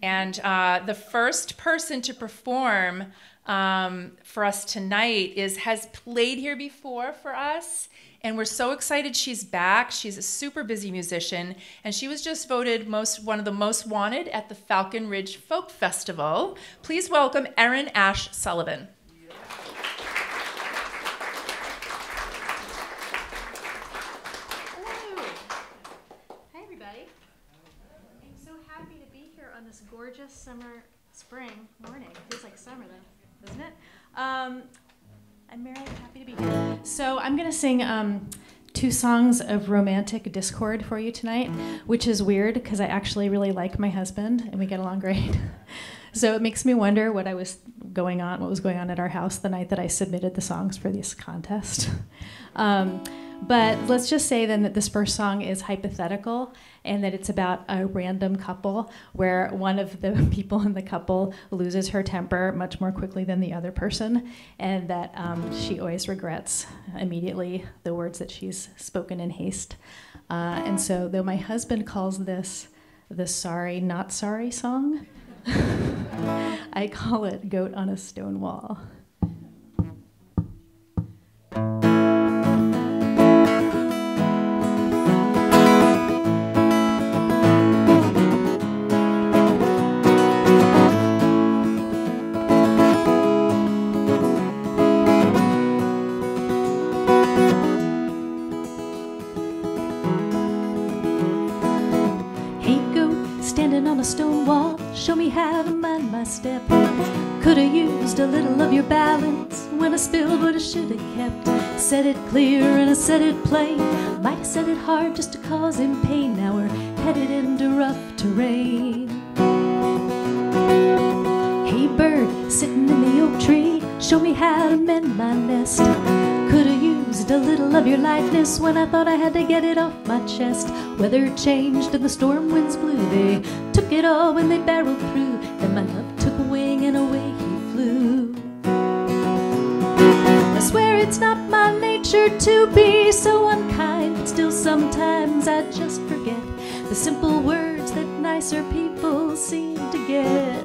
And the first person to perform for us tonight has played here before for us. And we're so excited she's back. She's a super busy musician. And she was just voted one of the most wanted at the Falcon Ridge Folk Festival. Please welcome Erin Sullivan. On this gorgeous spring morning. Feels like summer though, doesn't it? I'm very happy to be here. So I'm going to sing 2 songs of romantic discord for you tonight, which is weird because I actually really like my husband and we get along great. So it makes me wonder what was going on at our house the night that I submitted the songs for this contest. But let's just say then that this first song is hypothetical and that it's about a random couple where one of the people in the couple loses her temper much more quickly than the other person, and that she always regrets immediately the words that she's spoken in haste. And so though my husband calls this the sorry, not sorry song, I call it Goat on a Stone Wall. On a stone wall, show me how to mind my step. Could have used a little of your balance when I spilled what I should have kept. Said it clear and I said it plain. Might have said it hard just to cause him pain. Now we're headed into rough terrain. Hey bird, sitting in the oak tree, show me how to mend my nest. Could have used a little of your lightness when I thought I had to get it off my chest. Weather changed and the storm winds blew. They took it all when they barreled through. Then my love took wing and away he flew. I swear it's not my nature to be so unkind, but still sometimes I just forget the simple words that nicer people seem to get.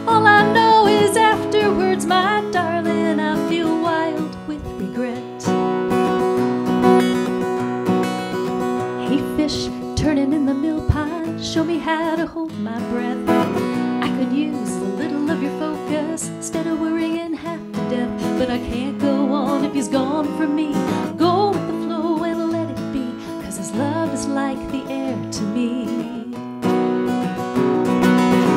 All I know is afterwards, my darling, I feel wild with regret. Hey fish, turning in the mill pond, show me how to hold my breath. I could use a little of your focus instead of worrying half to death. But I can't go on if he's gone from me. Go with the flow and let it be, 'cause his love is like the air to me.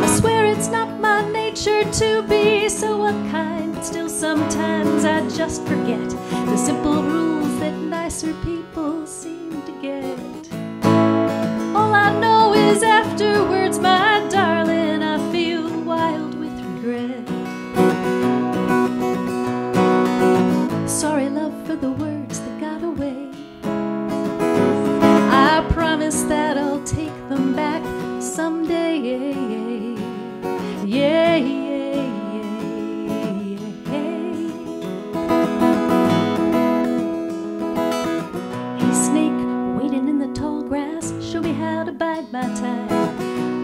I swear it's not my nature to be so unkind, but still sometimes I just forget the simple rules that nicer people seem to get. All I know is afterwards, my darling, I feel wild with regret. Sorry, love, for the words that got away. I promise that I'll take them back someday. Yeah, yeah, yeah, yeah. Hey snake, waiting in the tall grass, show me how to bide my time.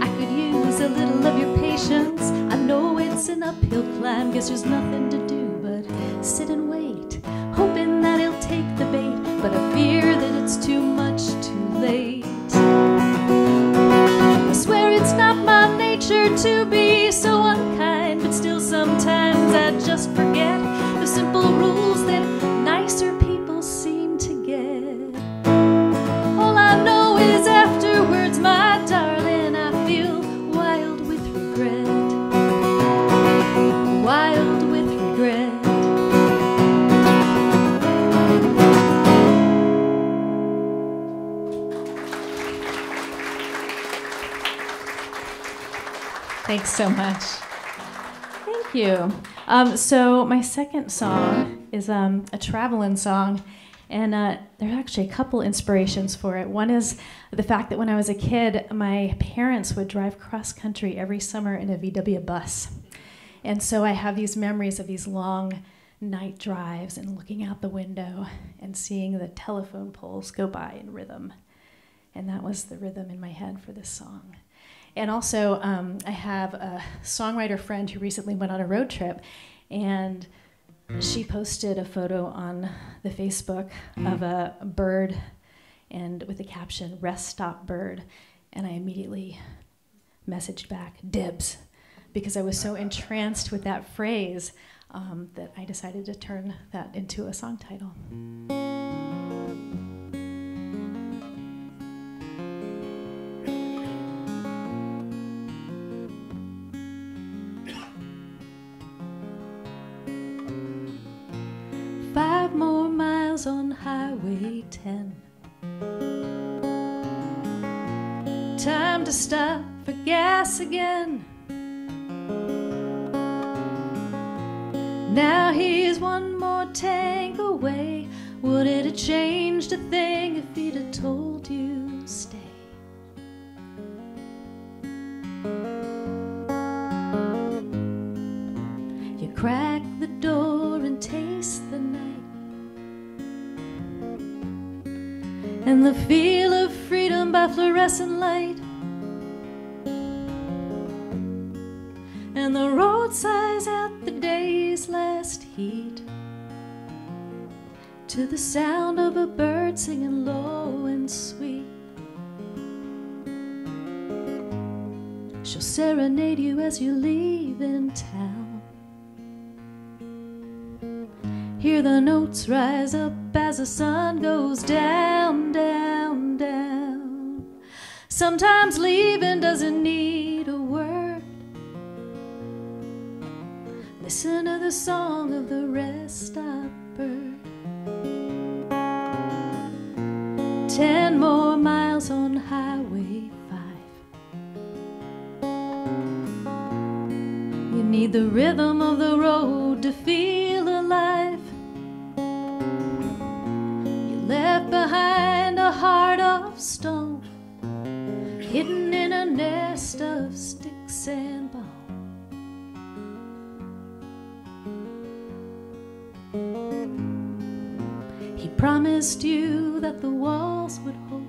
I could use a little of your patience. I know it's an uphill climb. Guess there's nothing to do but sit and wait, hoping that he'll take the bait. But I fear that it's too much too late. I swear it's not my nature to be so unkind, but still sometimes I just forget the simple rules that nicer people seem to get. All I know is afterwards, my darling, I feel wild with regret. Wild with regret. Thanks so much. Thank you. So my second song is a traveling song, and there are actually a couple inspirations for it. One is the fact that when I was a kid, my parents would drive cross-country every summer in a VW bus. And so I have these memories of these long night drives and looking out the window and seeing the telephone poles go by in rhythm. And that was the rhythm in my head for this song. And also, I have a songwriter friend who recently went on a road trip, and she posted a photo on the Facebook of a bird and with the caption, "Rest Stop Bird." And I immediately messaged back, "Dibs," because I was so entranced with that phrase that I decided to turn that into a song title. 5 more miles on Highway 10. Time to stop for gas again. Now he's one more tank away. Would it have changed a thing if he'd have told you stay? You crack the door and taste the night, and the feel of freedom by fluorescent light, and the road sighs out the day's last heat to the sound of a bird singing low and sweet. She'll serenade you as you leave in town. Hear the notes rise up as the sun goes down, down, down. Sometimes leaving doesn't need a word. Listen to the song of the rest stop bird. 10 more miles on Highway 5. You need the rhythm of the road to feel alive. You left behind a heart of stone, hidden in a nest of sticks and bones. He promised you that the walls would hold,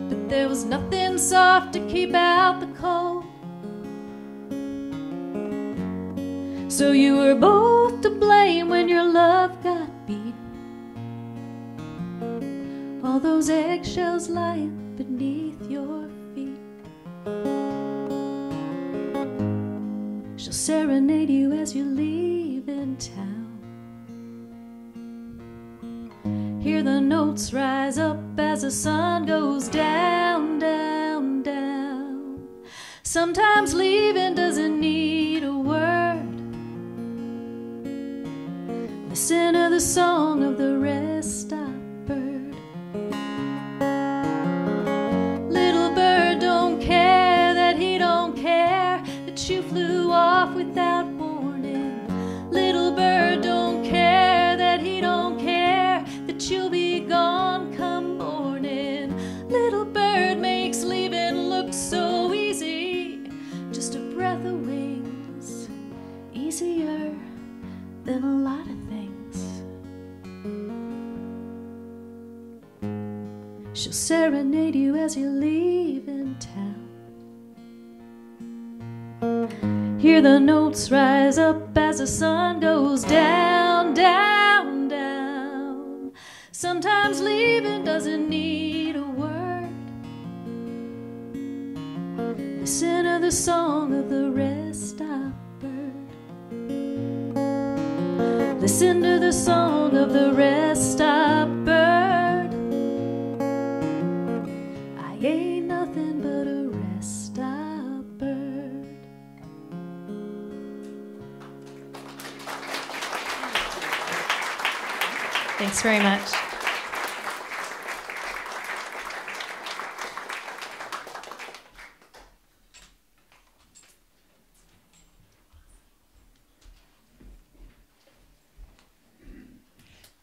but there was nothing soft to keep out the cold. So you were both to blame when your love got beat. All those eggshells lying beneath your feet. She'll serenade you as you leave in town. Hear the notes rise up as the sun goes down, down, down. Sometimes leaving doesn't need a word. Listen to the song of the rest stop bird. Little bird don't care that he don't care that you flew off without warning. Little bird don't care that he don't care that you'll be gone come morning. Little bird makes leaving look so easy, just a breath of wings, easier than a lot of things. She'll serenade you as you leave in town. Hear the notes rise up as the sun goes down, down, down. Sometimes leaving doesn't need a word. Listen to the song of the rest stop bird. Listen to the song of the rest stop bird. I ain't nothing but a rest stop bird. Thanks very much.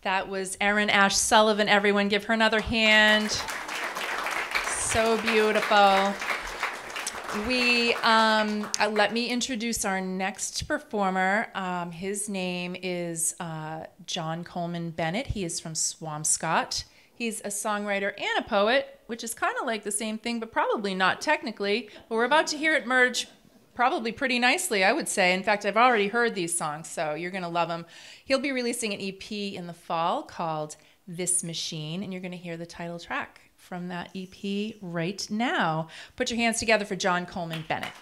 That was Erin Sullivan. Everyone give her another hand. So beautiful. Let me introduce our next performer. His name is John Coleman Bennett. He is from Swampscott He's a songwriter and a poet, which is kind of like the same thing, but probably not technically. But we're about to hear it merge probably pretty nicely, I would say. In fact, I've already heard these songs, so you're going to love them. He'll be releasing an EP in the fall called This Machine, and you're going to hear the title track from that EP right now. Put your hands together for John Coleman Bennett.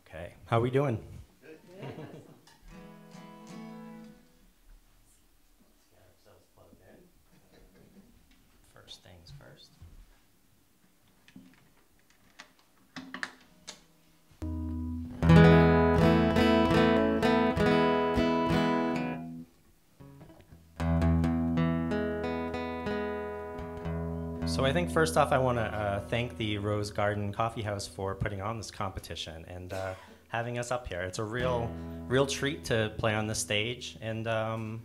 Okay, how are we doing? Good. Let's get ourselves plugged in. First things first. So I think first off, I want to thank the Rose Garden Coffee House for putting on this competition and having us up here. It's a real treat to play on the stage, and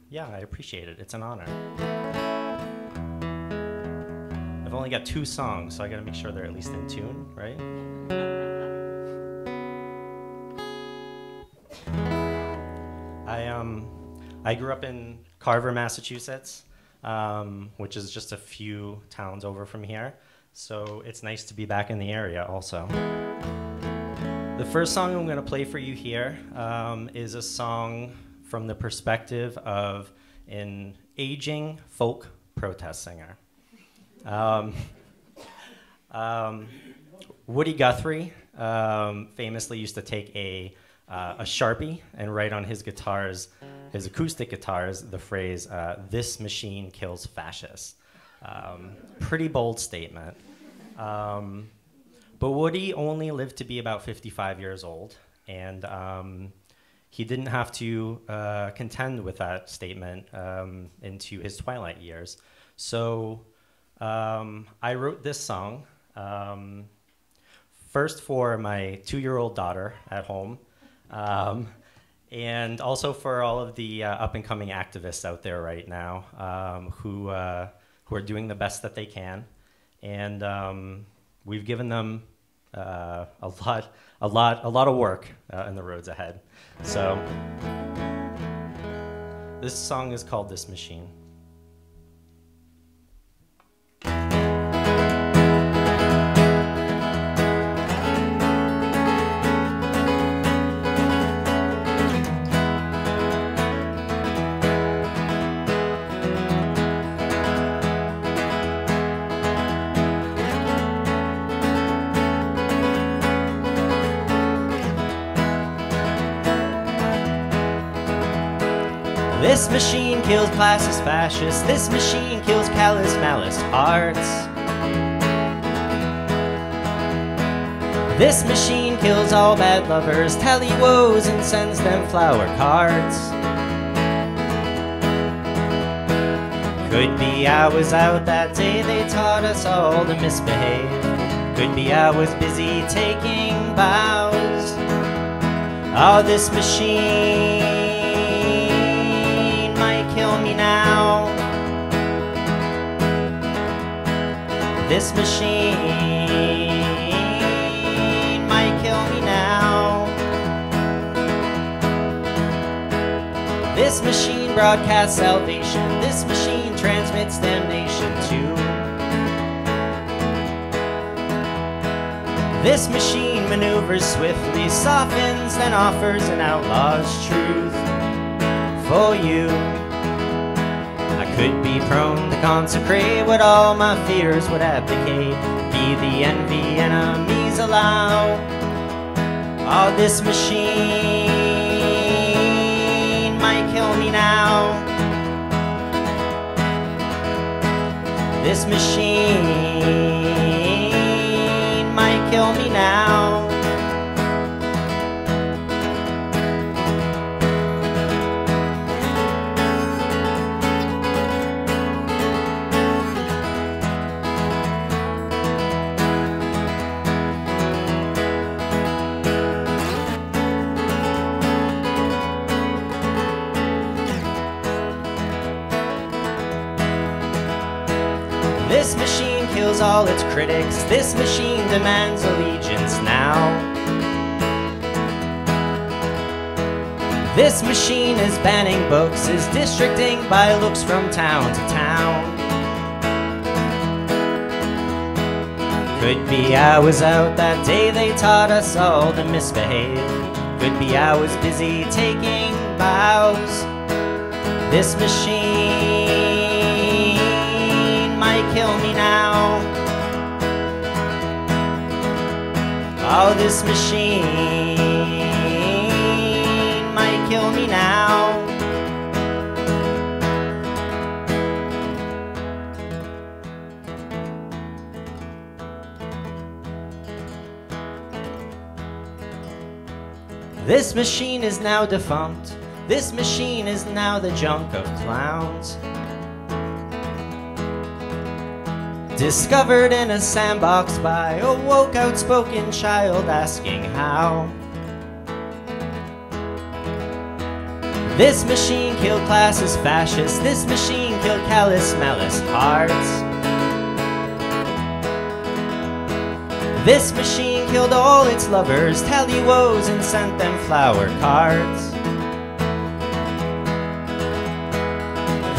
yeah, I appreciate it. It's an honor. I've only got 2 songs, so I got to make sure they're at least in tune, right? I grew up in Carver, Massachusetts, which is just a few towns over from here. So it's nice to be back in the area also. The first song I'm going to play for you here is a song from the perspective of an aging folk protest singer. Woody Guthrie famously used to take a Sharpie and write on his guitars, his acoustic guitars, the phrase, "This machine kills fascists." Pretty bold statement. But Woody only lived to be about 55 years old, and he didn't have to contend with that statement into his twilight years. So I wrote this song first for my 2-year-old daughter at home, and also for all of the up-and-coming activists out there right now who are doing the best that they can, and we've given them a lot of work in the roads ahead. So this song is called "This Machine." This machine kills classist fascists. This machine kills callous malice hearts. This machine kills all bad lovers, tally woes, and sends them flower cards. Could be I was out that day they taught us all to misbehave. Could be I was busy taking bows. Oh, this machine kill me now. This machine might kill me now. This machine broadcasts salvation. This machine transmits damnation too. This machine maneuvers swiftly, softens, then offers an outlaw's truth for you. Could be prone to consecrate what all my fears would abdicate. Be the envy enemies allow. Oh, this machine might kill me now. This machine might kill me now. This machine kills all its critics. This machine demands allegiance now. This machine is banning books, is districting by looks from town to town. Could be I was out that day they taught us all to misbehave. Could be I was busy taking bows. This machine might kill me now. Oh, this machine might kill me now. This machine is now defunct. This machine is now the junk of clowns. Discovered in a sandbox by a woke, outspoken child asking how. This machine killed classes fascist. This machine killed callous malice hearts. This machine killed all its lovers, tally woes, and sent them flower cards.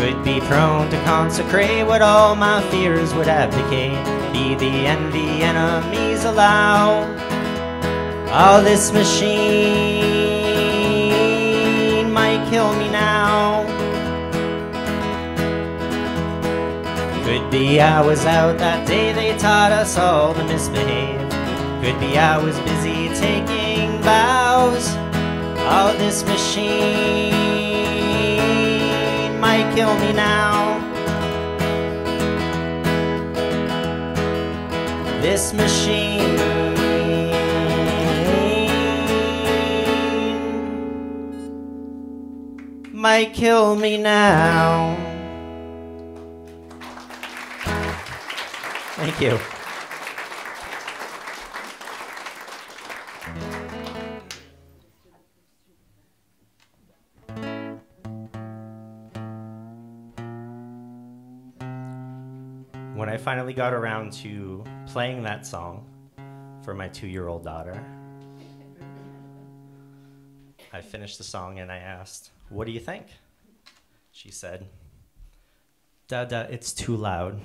Could be prone to consecrate what all my fears would abdicate. Be the envy enemies allow. Oh, this machine might kill me now. Could be I was out that day they taught us all to misbehave. Could be I was busy taking vows. Oh, this machine might kill me now. This machine might kill me now. Thank you. When I finally got around to playing that song for my 2-year-old daughter, I finished the song and I asked, "What do you think?" She said, "Dada, it's too loud."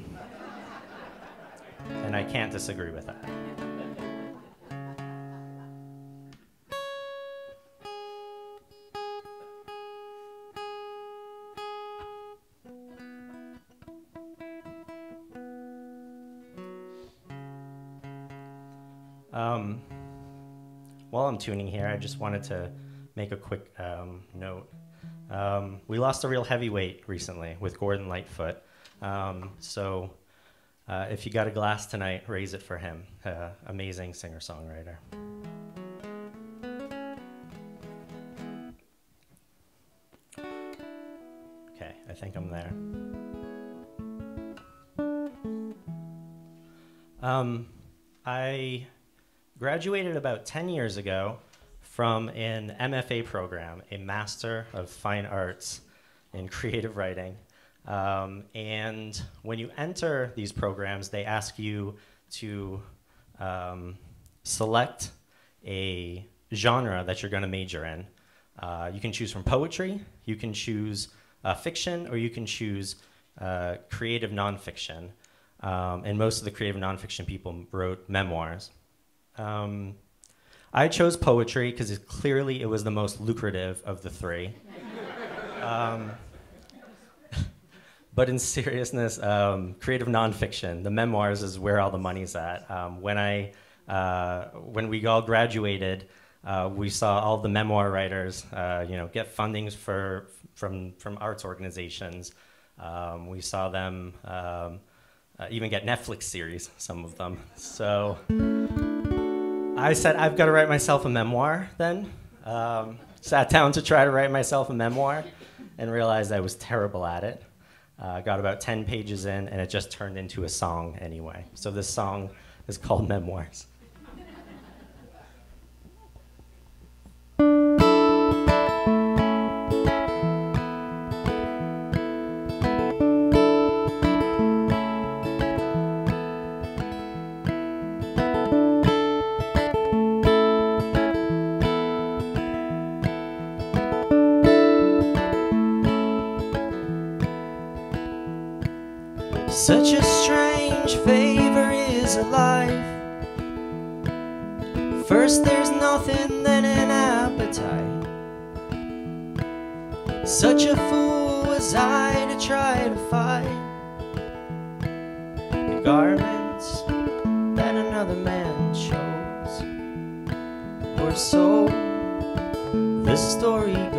And I can't disagree with that. While I'm tuning here, I just wanted to make a quick note. We lost a real heavyweight recently with Gordon Lightfoot. So if you got a glass tonight, raise it for him. Amazing singer-songwriter. Okay, I think I'm there. I graduated about 10 years ago from an MFA program, a Master of Fine Arts in Creative Writing. And when you enter these programs, they ask you to select a genre that you're going to major in. You can choose from poetry, you can choose fiction, or you can choose creative nonfiction. And most of the creative nonfiction people wrote memoirs. I chose poetry because clearly it was the most lucrative of the three. But in seriousness, creative nonfiction, the memoirs is where all the money's at. When we all graduated, we saw all the memoir writers, get fundings from arts organizations. We saw them even get Netflix series, some of them. So I said, I've got to write myself a memoir then. Sat down to try to write myself a memoir and realized I was terrible at it. Got about 10 pages in, and it just turned into a song anyway. So this song is called Memoirs. Such a strange favor is a life. First there's nothing, then an appetite. Such a fool was I to try to fight the garments that another man chose, or so the story goes.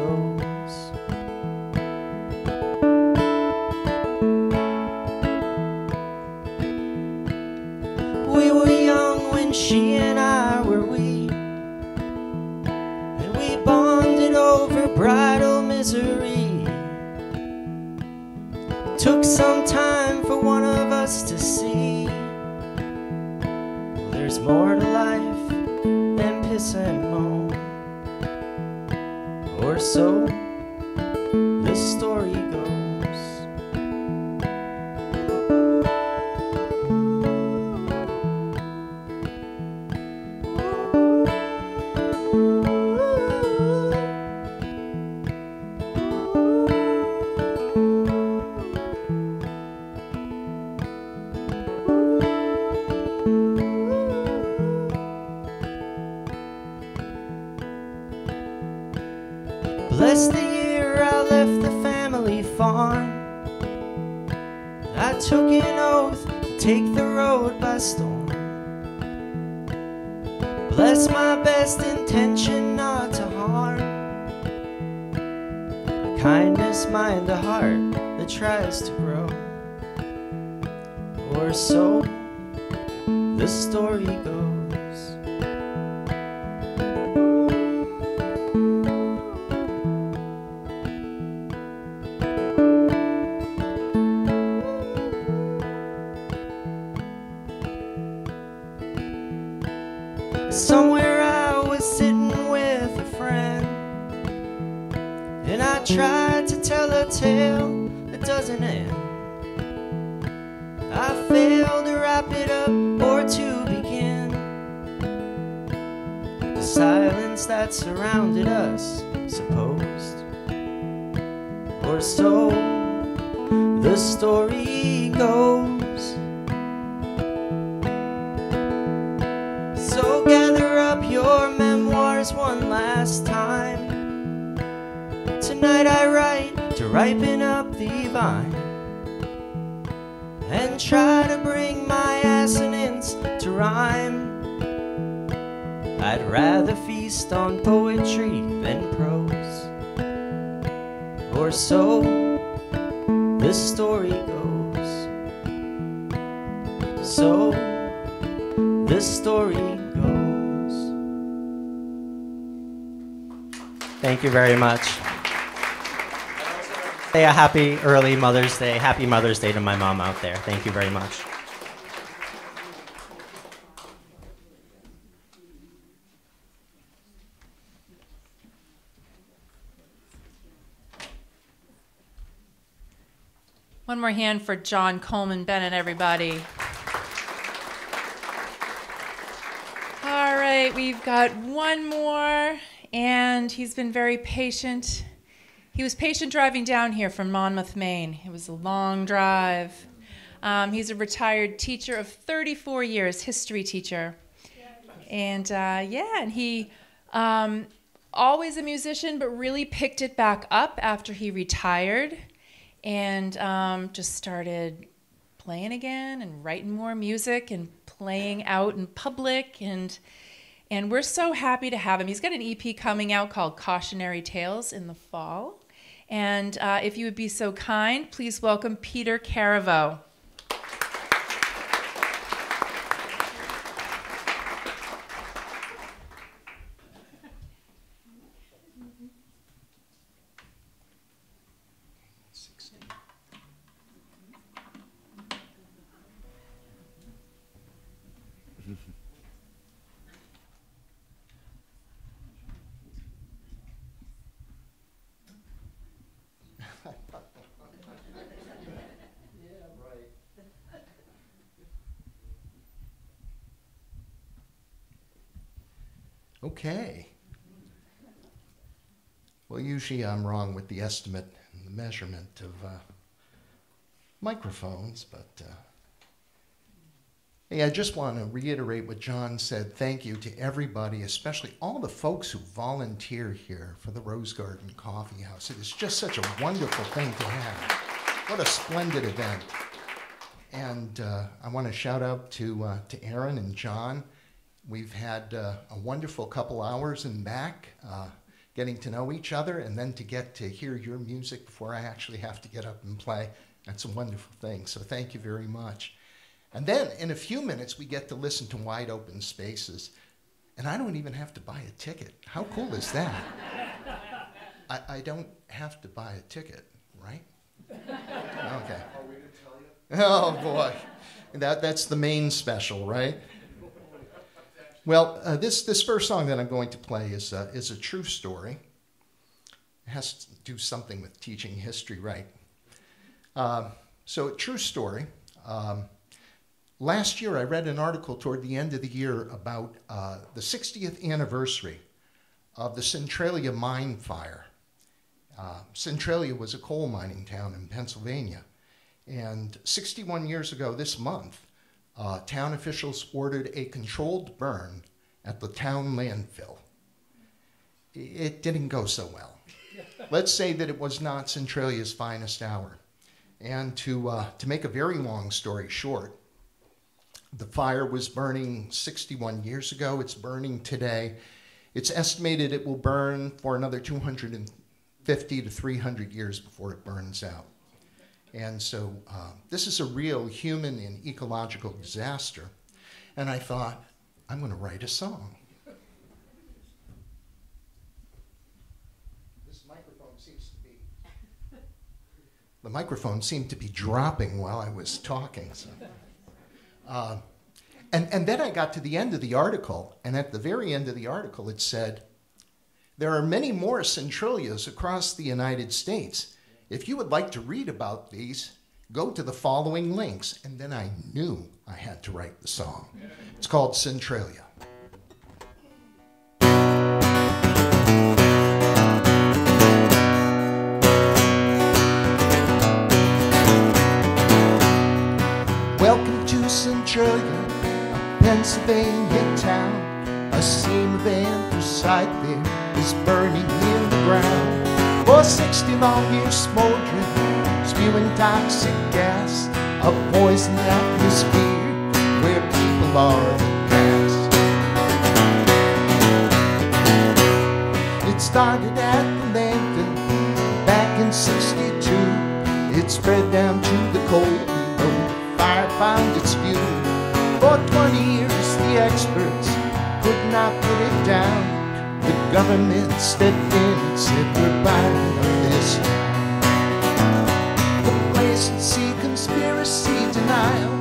We were young when she and I were weak, and we bonded over bridal misery. Took some time for one of us to see, well, there's more to life than piss and moan, or so this story goes. Bless the year I left the family farm. I took an oath to take the road by storm. Bless my best intention not to harm. A kindness, mind, a heart that tries to grow, or so the story goes. Somewhere I was sitting with a friend, and I tried to tell a tale that doesn't end. I failed to wrap it up or to begin. The silence that surrounded us, supposed, or so the story goes. So gather up your memoirs one last time. Tonight I write to ripen up the vine, and try to bring my assonance to rhyme. I'd rather feast on poetry than prose, or so this story goes. So this story goes. Thank you very much. Say a happy early Mother's Day. Happy Mother's Day to my mom out there. Thank you very much. One more hand for John Coleman Bennett, everybody. All right, we've got one more, and he's been very patient. He was patient driving down here from Monmouth, Maine. It was a long drive. He's a retired teacher of 34 years, history teacher. And and he always a musician, but really picked it back up after he retired, and just started playing again and writing more music and playing out in public, and we're so happy to have him. He's got an EP coming out called Cautionary Tales in the fall. And if you would be so kind, please welcome Peter Carriveau. Okay. Well, usually I'm wrong with the estimate and the measurement of microphones, but hey, I just want to reiterate what John said. Thank you to everybody, especially all the folks who volunteer here for the Rose Garden Coffee House. It is just such a wonderful thing to have. What a splendid event. And I want to shout out to Erin and John. We've had a wonderful couple hours in back, getting to know each other, and then to get to hear your music before I actually have to get up and play. That's a wonderful thing, so thank you very much. And then in a few minutes, we get to listen to Wide Open Spaces. And I don't even have to buy a ticket. How cool is that? I don't have to buy a ticket, right? Okay. Are we to tell you? Oh, boy. That's the main special, right? Well, this first song that I'm going to play is a true story. It has to do something with teaching history, right? So, a true story. Last year, I read an article toward the end of the year about the 60th anniversary of the Centralia mine fire. Centralia was a coal mining town in Pennsylvania. And 61 years ago this month, town officials ordered a controlled burn at the town landfill. It didn't go so well. Let's say that it was not Centralia's finest hour. And to make a very long story short, the fire was burning 61 years ago. It's burning today. It's estimated it will burn for another 250 to 300 years before it burns out. And so this is a real human and ecological disaster. And I thought, I'm going to write a song. This microphone seems to be... The microphone seemed to be dropping while I was talking. So. And then I got to the end of the article, and at the very end of the article it said, there are many more Centralias across the United States. If you would like to read about these, go to the following links. And then I knew I had to write the song. It's called Centralia. Welcome to Centralia, a Pennsylvania town. A seam of anthracite there is burning in the ground. For 60 long years smoldering, spewing toxic gas, a poisoned atmosphere where people are the past. It started at the landfill back in '62. It spread down to the Coleman road. Fire found its fuel. For 20 years the experts could not put it down. The government stepped in and said we're buying up this town. Complacency, conspiracy, denial.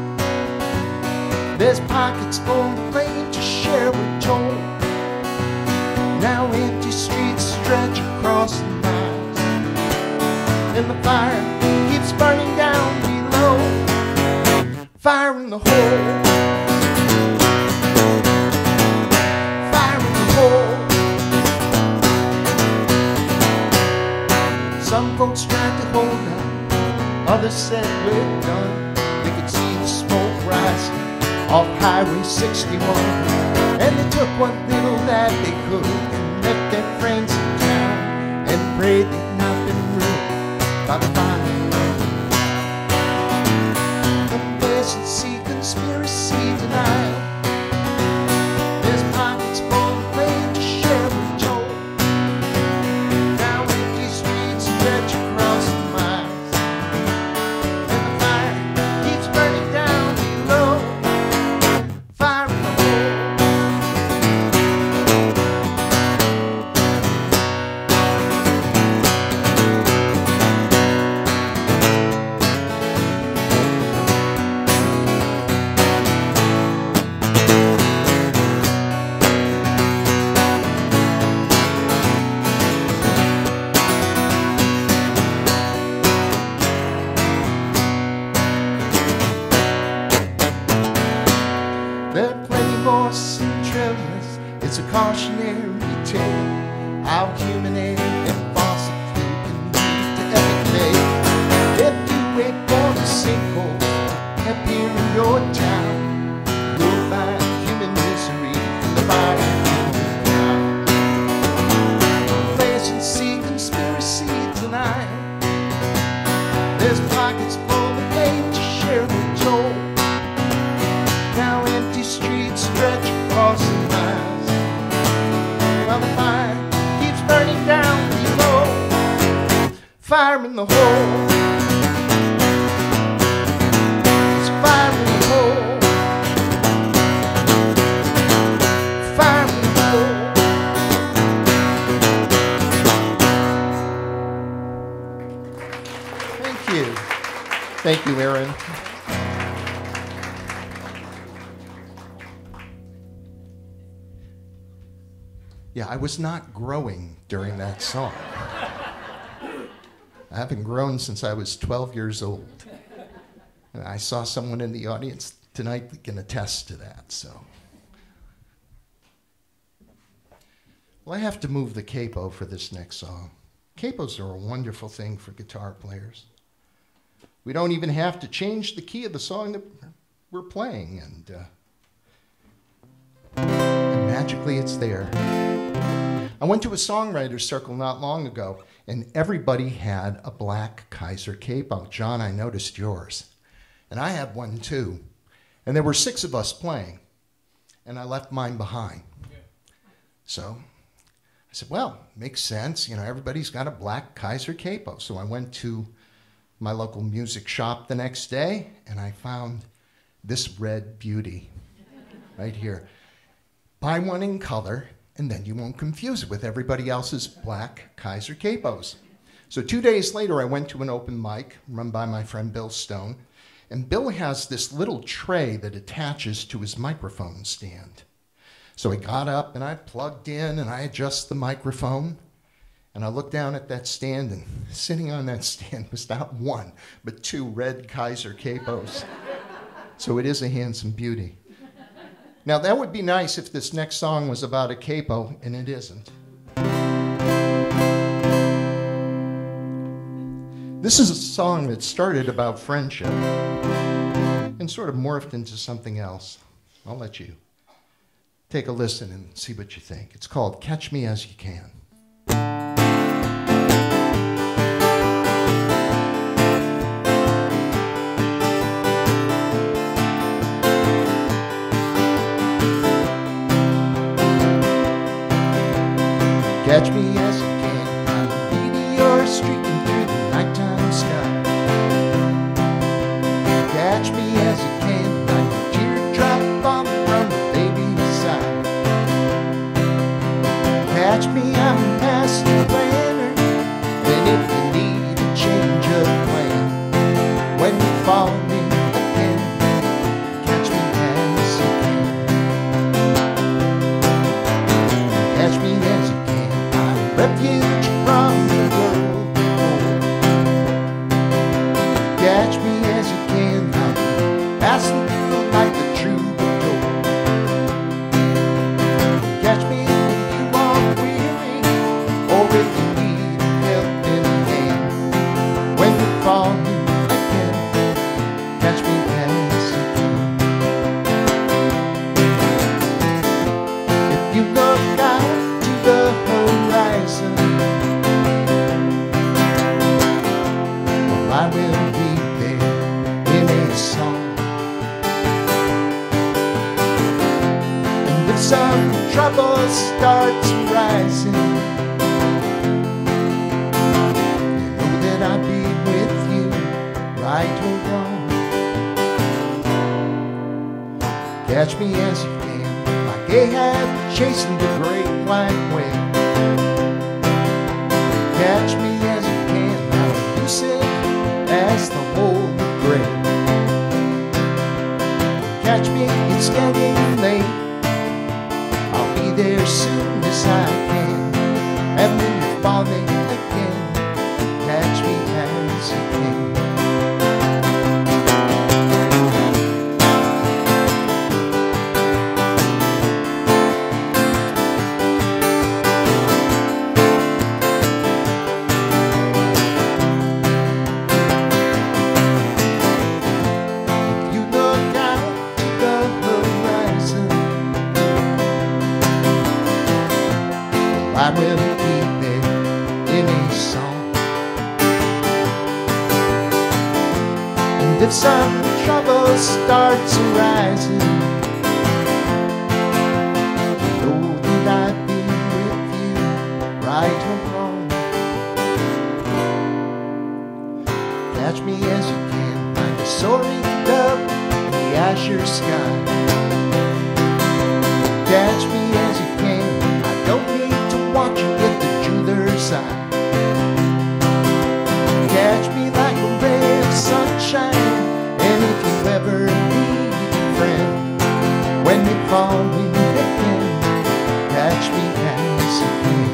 There's pockets full of blame to share, we're told. Now empty streets stretch across the miles, and the fire keeps burning down below. Fire in the hole. Fire in the hole. Some folks tried to hold out, others said we're done. They could see the smoke rising off Highway 61, and they took what little that they could and left their friends in town and prayed they'd not been ruined by the fire. Complacency, conspiracy, denial. There's pockets full of blame to share, we're told. Now empty streets stretch across the miles, and the fire keeps burning down below. Fire in the hole. There are plenty more Centralias. It's a cautionary tale how human air and fossil fuel can lead to epic day. If you ain't born to sing your town, you'll find human misery in the fire. Pleasant sea conspiracy tonight. There's pockets full of hate to share the toll. Now empty streets stretch across the miles, while the fire keeps burning down below. Fire in the hole. There's fire in the hole. Fire in the hole. Thank you. Thank you, Erin. Yeah, I was not growing during that song. I haven't grown since I was 12 years old. And I saw someone in the audience tonight that can attest to that, so. Well, I have to move the capo for this next song. Capos are a wonderful thing for guitar players. We don't even have to change the key of the song that we're playing, and magically it's there. I went to a songwriter circle not long ago, and everybody had a black Kaiser capo. John, I noticed yours. And I had one too. And there were 6 of us playing, and I left mine behind. So I said, well, makes sense. You know, everybody's got a black Kaiser capo. So I went to my local music shop the next day, and I found this red beauty right here. Buy one in color, and then you won't confuse it with everybody else's black Kaiser capos. So 2 days later, I went to an open mic run by my friend Bill Stone, and Bill has this little tray that attaches to his microphone stand. So I got up and I plugged in and I adjust the microphone, and I looked down at that stand, and sitting on that stand was not one, but 2 red Kaiser capos. So it is a handsome beauty. Now, that would be nice if this next song was about a capo, and it isn't. This is a song that started about friendship and sort of morphed into something else. I'll let you take a listen and see what you think. It's called Catch Me As You Can. Catch me as you can, I'm a meteor streaking through the nighttime sky. Catch me as you can, like a teardrop on the run, baby beside. Catch me, I'm a master planner, and if you need a change of plan, when you fall in again, catch me as you can. Catch me as you can. Refuge from the world before. Catch me as you can, I'm passing through like the troubadour. Catch me if you are weary, or if you need a helping hand. When you fall again, catch me as you can. If you look out to the horizon, well, I will be there in a song. And if some trouble starts rising, you know that I'll be with you, right or wrong. Catch me as you can, like Ahab chasing the great white whale. Catch me as you can, how elusive as the Holy Grail. Catch me, it's getting late, I'll be there soon as I can. And when you're falling again, catch me as you can. If you look out some trouble starts arising, know that I've been with you, right or wrong. Catch me as you can, like a soaring dove in the azure sky. Catch me as you can, I don't need to watch you with the jeweler's eye. Catch me like a ray of sunshine, and if you ever need a friend, when you're falling again, catch me as you can.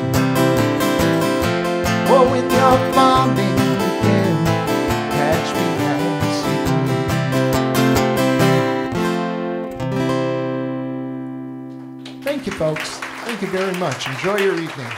Oh, when you're falling again, catch me as you can. Thank you, folks. Thank you very much. Enjoy your evening.